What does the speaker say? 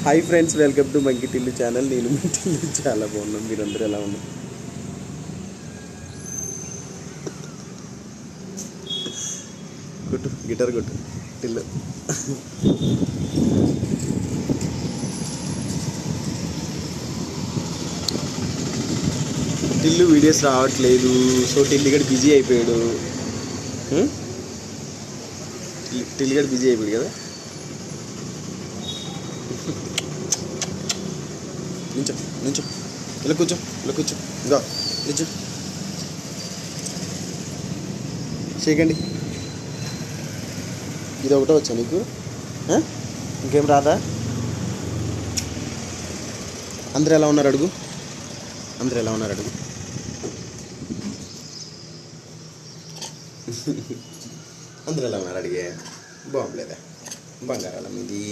Hi friends, welcome to మంకి Tillu channel. నేను మీ టిల్లు చాలా బాగున్నాను. మీరందరూ ఎలా ఉన్నారు? కొట్టు, గిటార్ కొట్టు టిల్లు. టిల్లు వీడియోస్ రావట్లేదు, సో టిల్లుగడ్ బిజీ అయిపోయాడు. టిల్లుగడ్ బిజీ అయిపోయాడు కదా. నించో నించో, ఇలా కూర్చో, ఇలా కూర్చో, ఇంకా నించో. చేయకండి. ఇది ఒకటో వచ్చా నీకు? ఇంకేం రాదా? అందరూ ఎలా ఉన్నారు అడుగు. అందరూ ఎలా ఉన్నారు అడుగు. అందరూ ఎలా ఉన్నారు అడిగే. బాగుండలేదా? బంగారాల మీది.